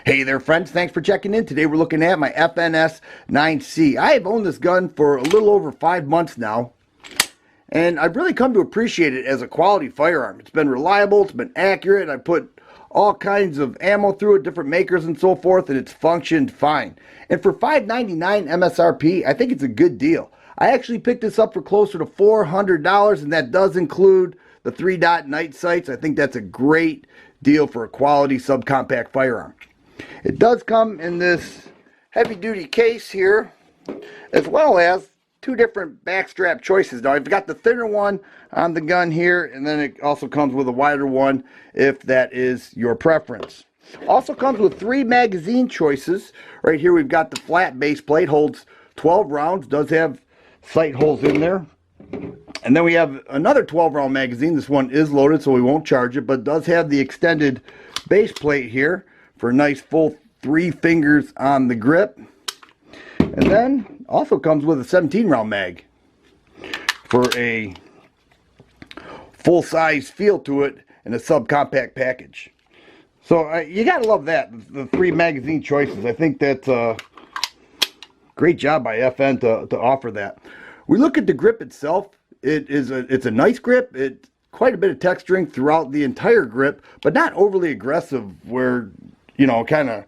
Hey there friends, thanks for checking in. Today we're looking at my FNS 9C. I have owned this gun for a little over 5 months now, and I've really come to appreciate it as a quality firearm. It's been reliable, it's been accurate, I put all kinds of ammo through it, different makers and so forth, and it's functioned fine. And for $599 MSRP, I think it's a good deal. I actually picked this up for closer to $400, and that does include the 3-dot night sights. I think that's a great deal for a quality subcompact firearm. It does come in this heavy-duty case here, as well as two different backstrap choices. Now, I've got the thinner one on the gun here, and then it also comes with a wider one if that is your preference. Also comes with 3 magazine choices. Right here we've got the flat base plate, holds 12 rounds, does have sight holes in there. And then we have another 12-round magazine. This one is loaded, so we won't charge it, but does have the extended base plate here for a nice full 3 fingers on the grip. And then also comes with a 17-round mag for a full-size feel to it in a subcompact package. So you gotta love that, the 3 magazine choices. I think that's a great job by FN to offer that. We look at the grip itself. It's a nice grip. It's quite a bit of texturing throughout the entire grip, but not overly aggressive where, you know, kind of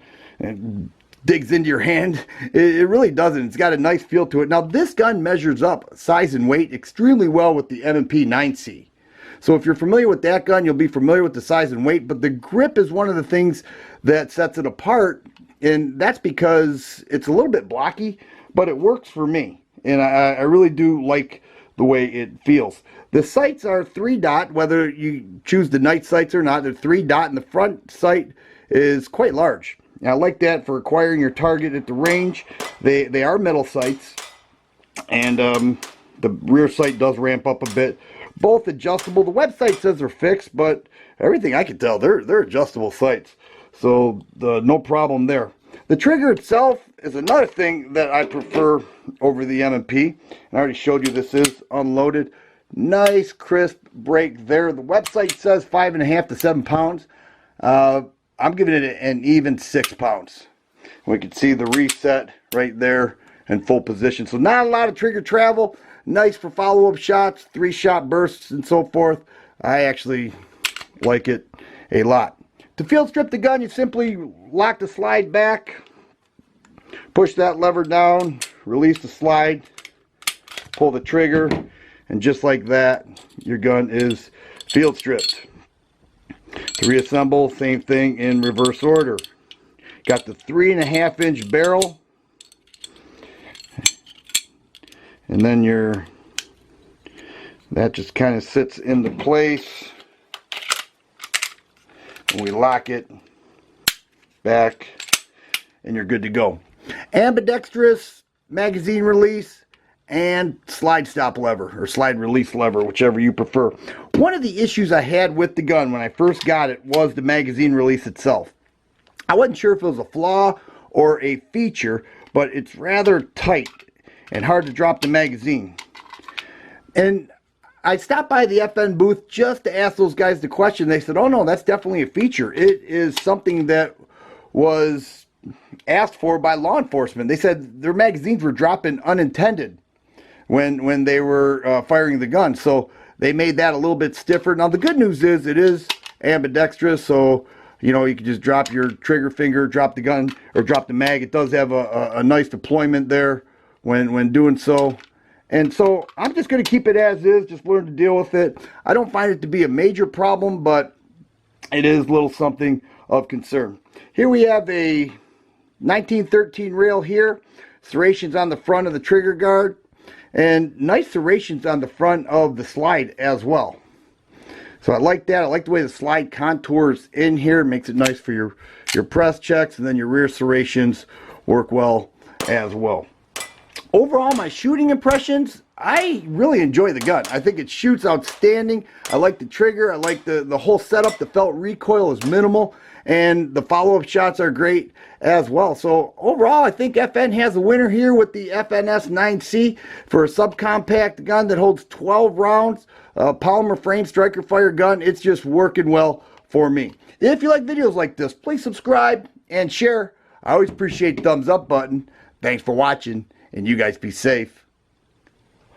digs into your hand. It really doesn't. It's got a nice feel to it. Now, this gun measures up size and weight extremely well with the M&P 9C. So if you're familiar with that gun, you'll be familiar with the size and weight, but the grip is one of the things that sets it apart, and that's because it's a little bit blocky, but it works for me, and I really do like the way it feels. The sights are 3-dot, whether you choose the night sights or not. They're 3-dot, and the front sight is quite large. And I like that for acquiring your target at the range. They are metal sights, and the rear sight does ramp up a bit. Both adjustable. The website says they're fixed, but everything I can tell, they're adjustable sights. So no problem there. The trigger itself is another thing that I prefer over the M&P. I already showed you this is unloaded. Nice crisp break there. The website says 5.5 to 7 pounds. I'm giving it an even 6 pounds. We can see the reset right there in full position. So not a lot of trigger travel. Nice for follow-up shots, 3-shot bursts and so forth. I actually like it a lot. To field strip the gun, you simply lock the slide back, push that lever down, release the slide, pull the trigger, and just like that, your gun is field stripped. To reassemble, same thing in reverse order. Got the 3.5-inch barrel, and then that just kind of sits into place. And we lock it back, and you're good to go. Ambidextrous magazine release and slide stop lever or slide release lever, whichever you prefer. One of the issues I had with the gun when I first got it was the magazine release itself. I wasn't sure if it was a flaw or a feature, but it's rather tight and hard to drop the magazine. And I stopped by the FN booth just to ask those guys the question. They said, oh no, that's definitely a feature. It is something that was asked for by law enforcement. They said their magazines were dropping unintended when they were firing the gun. So they made that a little bit stiffer. Now the good news is it is ambidextrous, so you know you can just drop your trigger finger, drop the gun, or drop the mag. It does have a nice deployment there when doing so. And so I'm just going to keep it as is, just learn to deal with it. I don't find it to be a major problem, but it is a little something of concern. Here we have a 1913 rail here, serrations on the front of the trigger guard, and nice serrations on the front of the slide as well. So I like that. I like the way the slide contours in here. It makes it nice for your press checks, and then your rear serrations work well as well. Overall, my shooting impressions, I really enjoy the gun. I think it shoots outstanding. I like the trigger. I like the whole setup. The felt recoil is minimal, and the follow-up shots are great as well. So overall, I think FN has a winner here with the FNS 9C for a subcompact gun that holds 12 rounds, polymer frame striker fire gun. It's just working well for me. If you like videos like this, please subscribe and share. I always appreciate the thumbs up button. Thanks for watching, and you guys be safe.